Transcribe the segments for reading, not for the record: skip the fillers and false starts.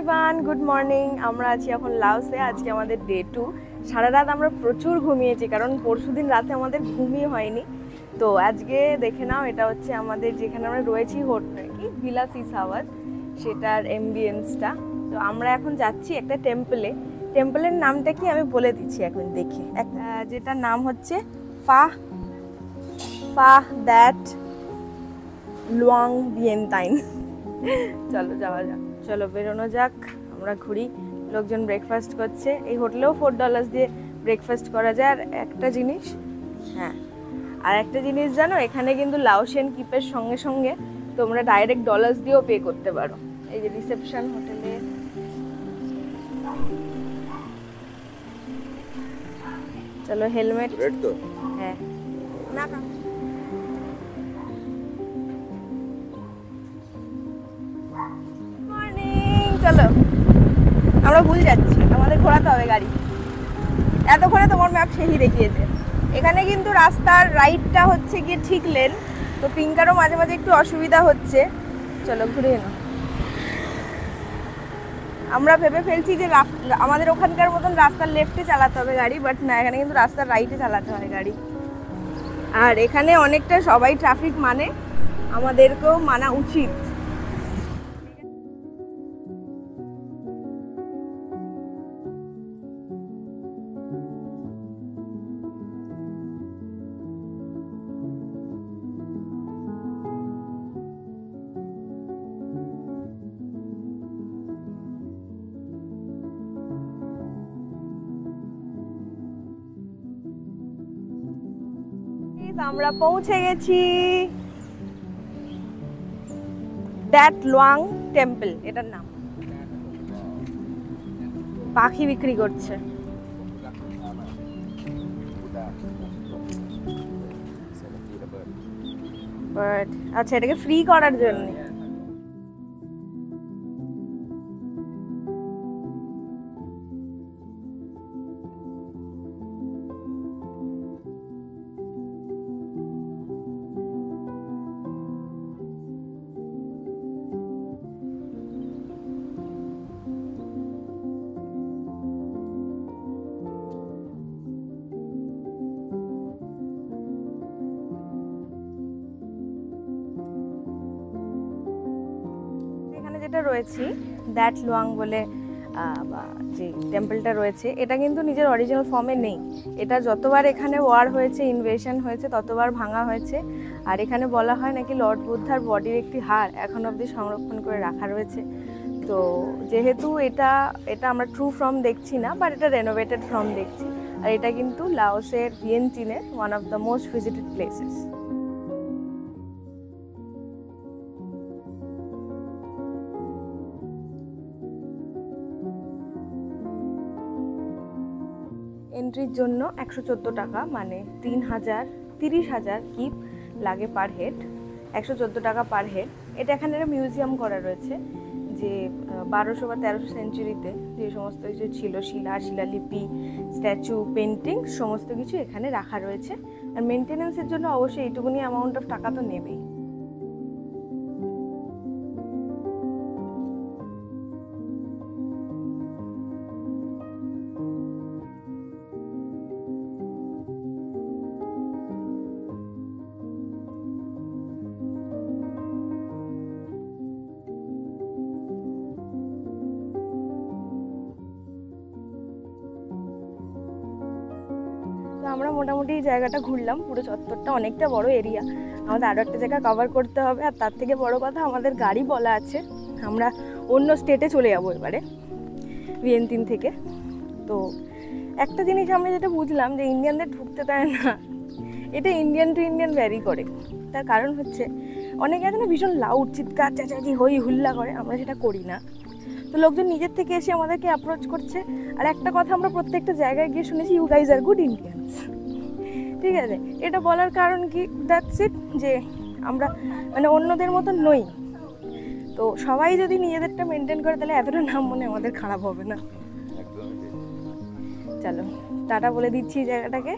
Everyone, good morning. আমরা আছি এখন লাওসে। আজকে আমাদের ডে 2। সারা রাত আমরা প্রচুর ঘুমিয়েছি, কারণ পরশুদিন রাতে আমাদের ঘুমই হয়নি। তো আজকে দেখে নাও, এটা হচ্ছে আমাদের যেখানে আমরা রয়েছি হোটেল কি ভিলা সিসাওয়ার, সেটার এমবিয়েন্সটা। তো আমরা এখন যাচ্ছি একটা টেম্পলের নামটা কি আমি বলে দিচ্ছি এখন দেখে। যেটার নাম হচ্ছে ফাহ দ্যাট লুয়াং ভিয়েন্টাইন। চলো যাওয়া যাক, চলো বেরোনো যাক, আমরা ঘুরি। লোকজন ব্রেকফাস্ট করছে। এই হোটেলেও $4 দিয়ে ব্রেকফাস্ট করা যায়। আর একটা জিনিস, আর একটা জিনিস জানো, এখানে কিন্তু লাওসিয়ান কিপের সঙ্গে সঙ্গে তোমরা ডাইরেক্ট ডলার্স দিয়েও পে করতে পারো। এই যে রিসেপশন হোটেলে, চলো হেলমেট তো, হ্যাঁ না চলো, আমরা ভুল যাচ্ছি, আমাদের ঘোরাতে হবে গাড়ি। এতক্ষণে তোমার ম্যাপ সেই দেখিয়েছে। এখানে কিন্তু রাস্তার রাইটটা হচ্ছে গিয়ে ঠিক লেন, তো পিঙ্কারও মাঝে মাঝে একটু অসুবিধা হচ্ছে। চলো ঘুরে নাও। আমরা ভেবে ফেলছি যে আমাদের ওখানকার মতন রাস্তার লেফটে চালাতে হবে গাড়ি, বাট না, এখানে কিন্তু রাস্তার রাইটে চালাতে হয় গাড়ি। আর এখানে অনেকটা সবাই ট্রাফিক মানে, আমাদেরকেও মানা উচিত। আমরা পৌঁছে গেছি দ্যাট লুয়াং টেম্পল, এটার নাম। পাখি বিক্রি করছে। আচ্ছা, এটাকে ফ্রি করার জন্য। যেটা রয়েছে দ্যাট লুয়াং বলে যে টেম্পলটা রয়েছে, এটা কিন্তু নিজের অরিজিনাল ফর্মে নেই। এটা যতবার এখানে ওয়ার হয়েছে, ইনভেশন হয়েছে, ততবার ভাঙা হয়েছে। আর এখানে বলা হয় নাকি লর্ড বুদ্ধার বডির একটি হাড় এখন অবধি সংরক্ষণ করে রাখা রয়েছে। তো যেহেতু এটা আমরা ট্রু ফর্ম দেখছি না, বাট এটা রেনোভেটেড ফর্ম দেখছি। আর এটা কিন্তু লাওসের ভিয়েন্টিনের one of the most visited places. এন্ট্রির জন্য 114 টাকা, মানে 30,000 কিপ লাগে পার হেড। 114 টাকা পার হেড। এটা এখানে একটা মিউজিয়াম করা রয়েছে, যে 1200 বা 1300 সেঞ্চুরিতে যে সমস্ত কিছু ছিল, শিলালিপি, স্ট্যাচু, পেন্টিং, সমস্ত কিছু এখানে রাখা রয়েছে। আর মেনটেন্যান্সের জন্য অবশ্যই এইটুকুনি অ্যামাউন্ট অফ টাকা তো নেবেই। আমরা মোটামুটি জায়গাটা ঘুরলাম, পুরো চত্বরটা, অনেকটা বড় এরিয়া। আমাদের আরও একটা জায়গা কভার করতে হবে। আর তার থেকে বড় কথা, আমাদের গাড়ি বলা আছে, আমরা অন্য স্টেটে চলে যাবো এবারে ভিয়েন্টিন থেকে। তো একটা জিনিস আমরা যেটা বুঝলাম, যে ইন্ডিয়ানদের ঢুকতে দেয় না। এটা ইন্ডিয়ান টু ইন্ডিয়ান ভ্যারি করে। তার কারণ হচ্ছে, অনেকে আছে না ভীষণ লাউড, চিৎকার চেঁচাচি হই হুল্লা করে, আমরা সেটা করি না। তো লোকজন নিজের থেকে এসে আমাদেরকে অ্যাপ্রোচ করছে। আর একটা কথা আমরা প্রত্যেকটা জায়গায় গিয়ে শুনেছি, you guys are good Indians. ঠিক আছে, এটা বলার কারণ কি, দ্যাটস ইট, যে আমরা মানে অন্যদের মতন নই। তো সবাই যদি নিজেদেরটা মেনটেন করে, তাহলে এতটা নাম মনে আমাদের খারাপ হবে না। চলো টাটা বলে দিচ্ছি জায়গাটাকে,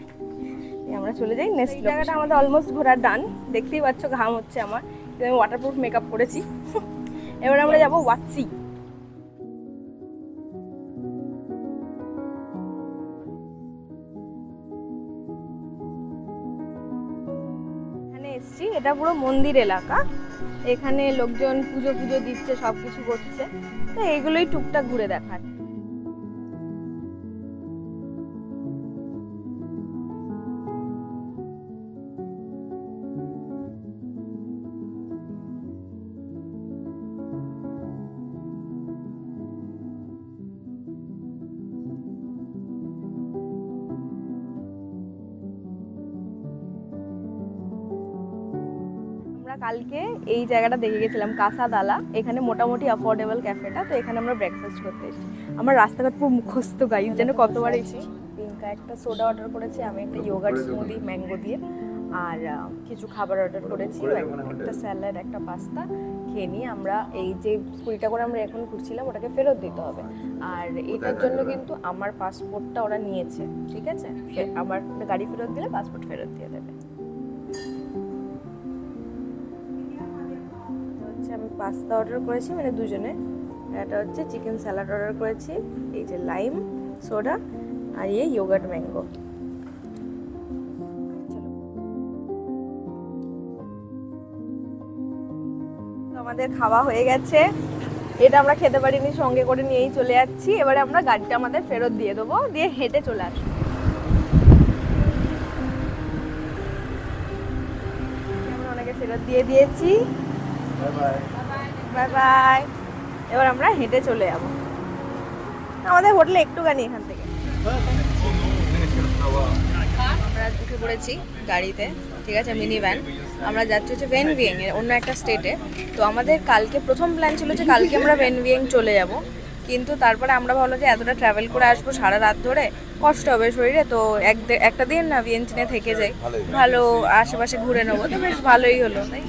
আমরা চলে যাই নেক্সট জায়গাটা। আমাদের অলমোস্ট ঘোরা ডান, দেখতেই পাচ্ছ ঘাম হচ্ছে আমার, আমি ওয়াটারপ্রুফ মেকআপ করেছি। এবার আমরা যাবো ওয়াটসি। এসছি, এটা পুরো মন্দির এলাকা, এখানে লোকজন পুজো পুজো দিচ্ছে, সব কিছু করছে, তো এইগুলোই টুকটাক ঘুরে দেখার। কালকে এই জায়গাটা দেখে গেছিলাম কাসাদালা, এখানে মোটামুটি অ্যাফোর্ডেবল ক্যাফেটা, তো এখানে আমরা ব্রেকফাস্ট করতে এসেছি। আমার রাস্তাঘাট পুরো মুখস্থ গাইস, যেন কতবার এসেছি। পিঙ্কা একটা সোডা অর্ডার করেছি, আমি একটা ইয়োগার্ট স্মুদি ম্যাঙ্গো দিয়ে, আর কিছু খাবার অর্ডার করেছি, একটা স্যালাড, একটা পাস্তা খেয়ে নিয়ে আমরা এই যে স্কুটিটা করে আমরা এখন ঘুরছিলাম ওটাকে ফেরত দিতে হবে। আর এটার জন্য কিন্তু আমার পাসপোর্টটা ওরা নিয়েছে, ঠিক আছে, আমার গাড়ি ফেরত দিলে পাসপোর্ট ফেরত দিয়ে দেবে। আমি পাস্তা অর্ডার করেছি, মানে দুজনে, এটা হচ্ছে চিকেন স্যালাড অর্ডার করেছি, এই যে লাইম সোডা আর এই ইয়োগার্ট ম্যাঙ্গো। আমাদের খাওয়া হয়ে গেছে, এটা আমরা খেতে পারিনি, সঙ্গে করে নিয়েই চলে যাচ্ছি। এবারে আমরা গাড়িটা আমাদের ফেরত দিয়ে দেবো, দিয়ে হেঁটে চলে আসবো। আমরা ওনাকে ফেরত দিয়ে দিয়েছি, বাই বাই। এবার আমরা হেঁটে চলে যাব, আমাদের হোটেলে একটুখানি এখান থেকে। আমরা উঠে পড়েছি গাড়িতে, ঠিক আছে, মিনি ভ্যান। আমরা যাচ্ছি হচ্ছে ভেন ভিয়েং এর অন্য একটা স্টেটে। তো আমাদের কালকে প্রথম প্ল্যান ছিল যে কালকে আমরা ভেন ভিয়েং চলে যাব, কিন্তু তারপরে আমরা ভাবলাম যে এতটা ট্রাভেল করে আসবো সারা রাত ধরে, কষ্ট হবে শরীরে, তো একটা দিন না ভিয়েন্টিনে থেকে যাই, ভালো আশেপাশে ঘুরে নেবো। তো বেশ ভালোই হলো, তাই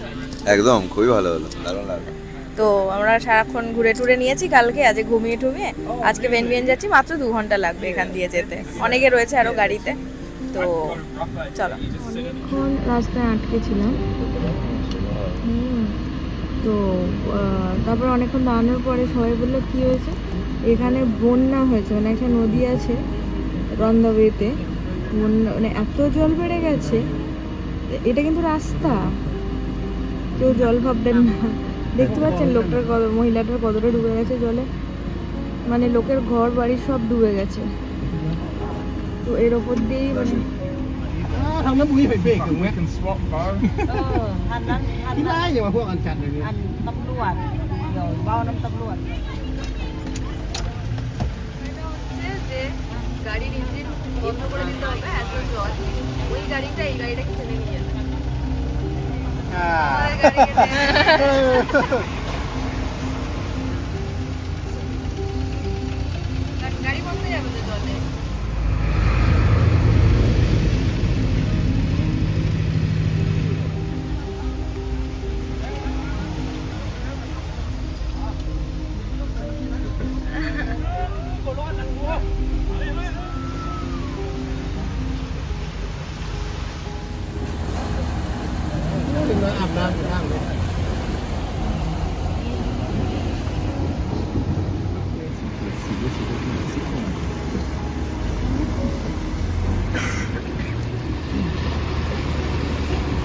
একদম খুবই ভালো হলো, দারুণ লাগলো। তো আমরা সারাক্ষণ ঘুরে টুরে নিয়েছি কালকে, আজকে ঘুমিয়ে টুমিয়ে আজকে ভেন ভিয়েন যাচ্ছি, মাত্র 2 ঘন্টা লাগবে এখান দিয়ে যেতে, অনেকে রয়েছে আরো গাড়িতে। তো চলো, অনেকক্ষণ রাস্তায় আটকে ছিলাম, তো তারপর অনেকক্ষণ দাঁড়ানোর পরে সবাই বললো কি হয়েছে, এখানে বন্যা হয়েছে, মানে একটা নদী আছে রন্দাওয়েতে, বন্যা, মানে এত জল বেড়ে গেছে। এটা কিন্তু রাস্তা, কেউ জল ভাববেন না। দেখতে পাচ্ছেন লোকটার, মহিলাটার কতটা ডুবে গেছে জলে, মানে লোকের ঘর বাড়ি সব ডুবে গেছে। তো এর ওপর দিয়েই মানে không nó quý phải về cùng với cần swap bar อันนั้นที่ได้อย่ามาพวกอันจันเลยอันตำรวจเดี๋ยวเบ้าน้ำตำรวจগাড়ির engine বন্ধ করে দিতে হবে, এত জল, ওই গাড়িটা এই গাড়িটাকে ঠেলে নিয়ে যাবে। গাড়ি বন্ধ যাবে তো জলে।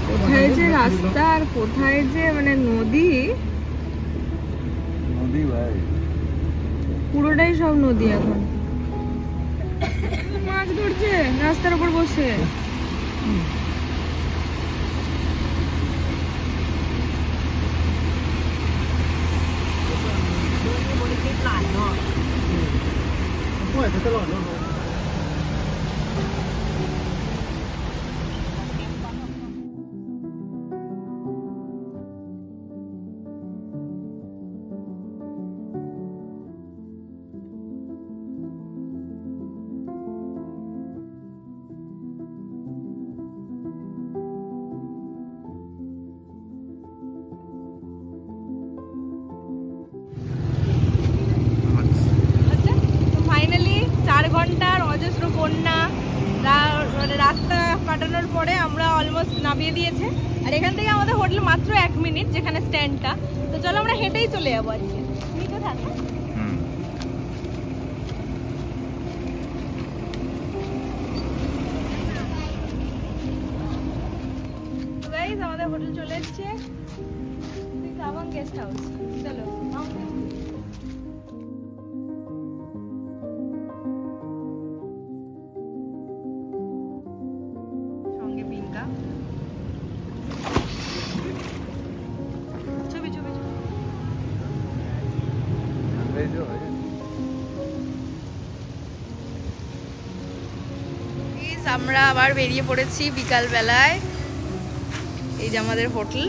কোথায় যে রাস্তা আর কোথায় যে মানে নদী, নদী ভাই পুরোটাই সব নদী। এখন মাছ ধরছে রাস্তার উপর বসে, ফাইনালি 4 ঘন্টার অজস্র বন্যা মানে রাস্তা কাটানোর পরে আমরা অলমোস্ট নামিয়ে দিয়েছে। আর এখান থেকে আমাদের হোটেল মাত্র 1 মিনিট, যেখানে স্ট্যান্ডটা। তো চলো আমরা হেঁটেই চলে যাবো আজকে। তুমি কোথায়? গাইস আমাদের হচ্ছে তাওয়াং গেস্ট হাউস। চলো সঙ্গে পিঙ্কা ছবি ছবি ছবি। আমরা আবার বেরিয়ে পড়েছি বিকাল বেলায়। এই যে আমাদের হোটেল,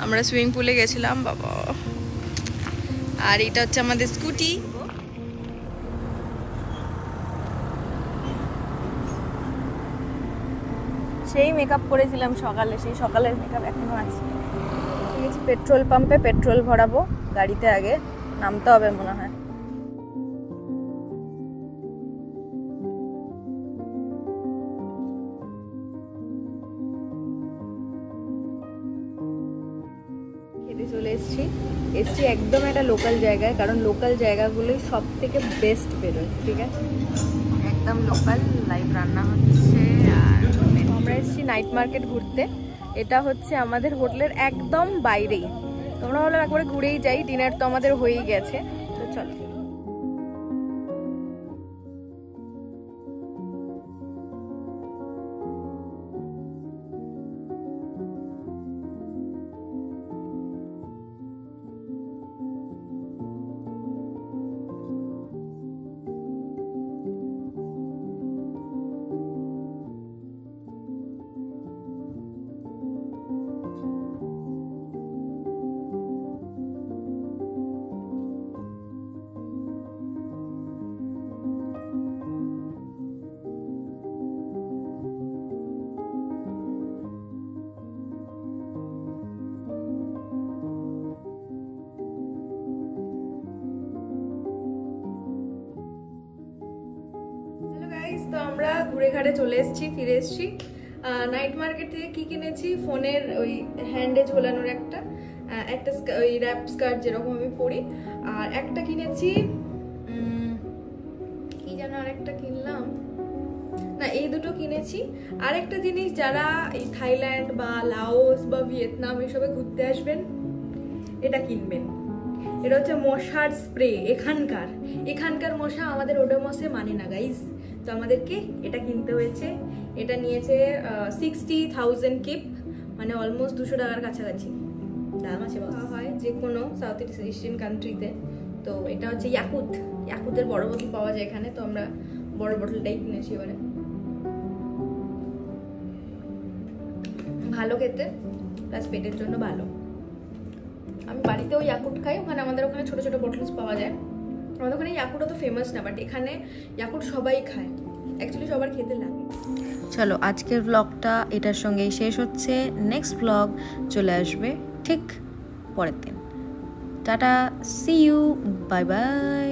আমরা সুইমিং পুলে গেছিলাম বাবা। আর এটা হচ্ছে আমাদের স্কুটি। সেই মেকআপ করেছিলাম সকালে, সেই সকালের মেকআপ এখনো আছে। ঠিক আছে, পেট্রোল পাম্পে পেট্রোল ভরাবো গাড়িতে, আগে নামতে হবে মনে হয়। চলে এসছি একদম একটা লোকাল জায়গায়, কারণ লোকাল জায়গাগুলোই সব থেকে বেস্ট বেরোয়। ঠিক আছে, একদম লোকাল লাইভ রান্না হচ্ছে। আর আমরা এসছি নাইট মার্কেট ঘুরতে। এটা হচ্ছে আমাদের হোটেলের একদম বাইরেই। তোমরা ভাবলাম একবারে ঘুরেই যাই, ডিনার তো আমাদের হয়েই গেছে, তো চলো। তো আমরা ঘুরে ঘাটে চলে এসেছি, ফিরে এসেছি। নাইট মার্কেট থেকে কি কিনেছি, ফোনের ওই হ্যান্ডে ঝোলানোর একটা ওই র্যাপ স্কার্ট যেরকম আমি পরি, আর একটা কিনেছি কি যেন আরেকটা কিনলাম না, এই দুটো কিনেছি। আর একটা জিনিস, যারা এই থাইল্যান্ড বা লাওস বা ভিয়েতনাম এসবে ঘুরতে আসবেন, এটা কিনবেন। এটা হচ্ছে মশার স্প্রে। এখানকার মশা আমাদের ওডোমসে মানে না গাইস, তো আমাদেরকে এটা কিনতে হয়েছে। এটা নিয়েছে 60,000 কিপ, মানে অলমোস্ট 200 টাকার কাছাকাছি দাম আছে। হয় যে কোনো সাউথ ইস্ট এশিয়ান কান্ট্রিতে। তো এটা হচ্ছে ইয়াকুতের বড় বোতল পাওয়া যায় এখানে, তো আমরা বড় বোতলটাই কিনেছি। এবারে ভালো খেতে, প্লাস পেটের জন্য ভালো। আমি বাড়িতেও ইয়াকুট খাই, ওখানে আমাদের ওখানে ছোট ছোট বটলস পাওয়া যায়। আমাদের ওখানে ইয়াকুট অত ফেমাস না, বাট এখানে ইয়াকুট সবাই খায়, অ্যাকচুয়ালি সবার খেতে লাগে। চলো আজকের ব্লগটা এটার সঙ্গেই শেষ হচ্ছে। নেক্সট ব্লগ চলে আসবে ঠিক পরের দিন। Tata, see you, bye by.